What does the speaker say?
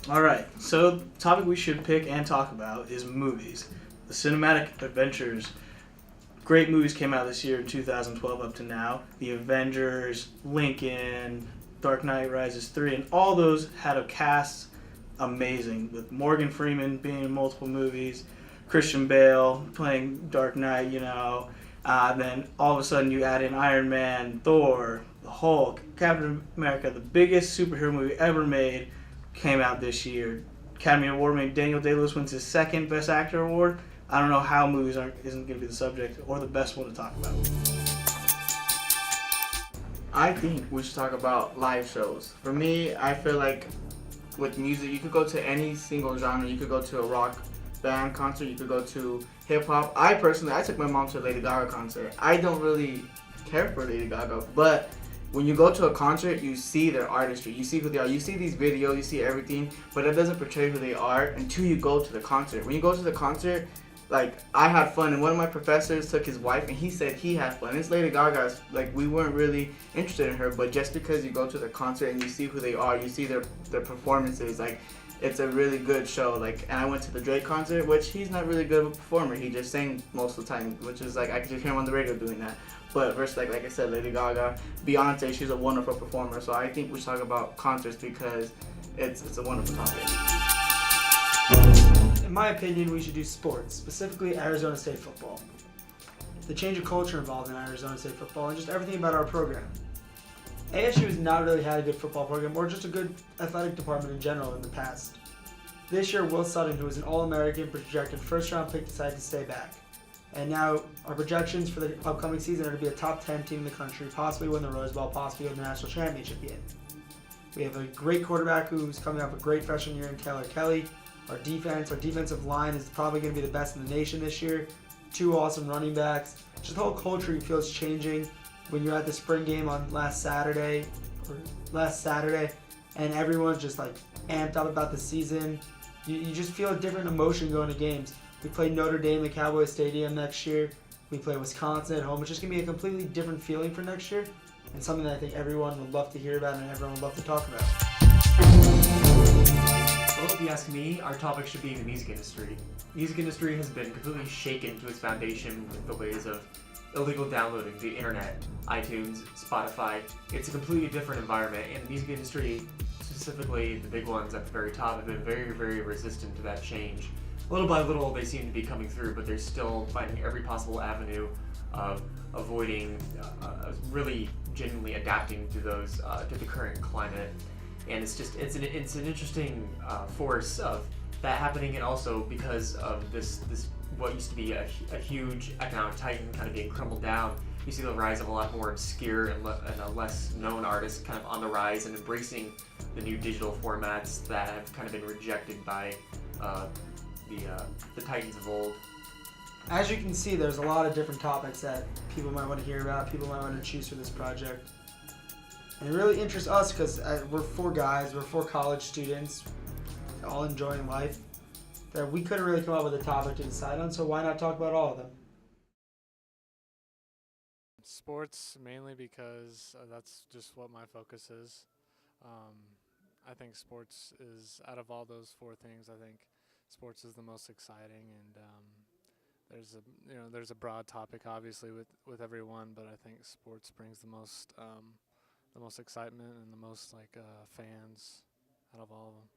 All right, so the topic we should pick and talk about is movies. The cinematic adventures. Great movies came out this year in 2012 up to now. The Avengers, Lincoln, Dark Knight Rises 3, and all those had a cast amazing, with Morgan Freeman being in multiple movies, Christian Bale playing Dark Knight. Then all of a sudden you add in Iron Man, Thor, the Hulk, Captain America, the biggest superhero movie ever made came out this year. Academy Award winner Daniel Day-Lewis wins his second Best Actor award. I don't know how movies isn't going to be the subject or the best one to talk about. I think we should talk about live shows. For me, I feel like with music, you could go to any single genre. You could go to a rock band concert. You could go to hip hop. I took my mom to a Lady Gaga concert. I don't really care for Lady Gaga, but when you go to a concert, you see their artistry. You see who they are. You see these videos. You see everything, but that doesn't portray who they are until you go to the concert. When you go to the concert, like, I had fun, and one of my professors took his wife, and he said he had fun. This Lady Gaga's, like, we weren't really interested in her, but just because you go to the concert and you see who they are, you see their performances, like, it's a really good show. Like, and I went to the Drake concert, which he's not really good of a performer. He just sang most of the time, which is like I could just hear him on the radio doing that. But versus like I said, Lady Gaga, Beyonce, she's a wonderful performer. So I think we should talk about concerts because it's a wonderful topic. In my opinion, we should do sports, specifically Arizona State football. The change of culture involved in Arizona State football and just everything about our program. ASU has not really had a good football program or just a good athletic department in general in the past. This year, Will Sutton, who was an All-American projected first-round pick, decided to stay back. And now our projections for the upcoming season are to be a top 10 team in the country, possibly win the Rose Bowl, possibly win the national championship game. We have a great quarterback who's coming off a great freshman year in Taylor Kelly. Our defensive line is probably going to be the best in the nation this year. 2 awesome running backs. Just the whole culture feels changing when you're at the spring game on last Saturday, and everyone's just like amped up about the season. You just feel a different emotion going to games. We play Notre Dame at Cowboy Stadium next year. We play Wisconsin at home. It's just going to be a completely different feeling for next year, and something that I think everyone would love to hear about and everyone would love to talk about. Well, if you ask me, our topic should be the music industry. The music industry has been completely shaken to its foundation with the ways of illegal downloading, the internet, iTunes, Spotify. It's a completely different environment, and the music industry, specifically the big ones at the very top, have been very, very resistant to that change. Little by little, they seem to be coming through, but they're still finding every possible avenue of avoiding, really genuinely adapting to those, to the current climate. And it's an interesting force of that happening, and also because of this what used to be a huge economic titan kind of being crumbled down, you see the rise of a lot more obscure and a less known artists kind of on the rise and embracing the new digital formats that have kind of been rejected by the titans of old. As you can see, there's a lot of different topics that people might want to hear about, people might want to choose for this project. And it really interests us because we're 4 guys, we're 4 college students, all enjoying life, that we couldn't really come up with a topic to decide on, so why not talk about all of them? Sports, mainly because that's just what my focus is. I think sports is, out of all those 4 things, I think sports is the most exciting, and there's a broad topic obviously with everyone, but I think sports brings the most excitement and the most fans out of all of them.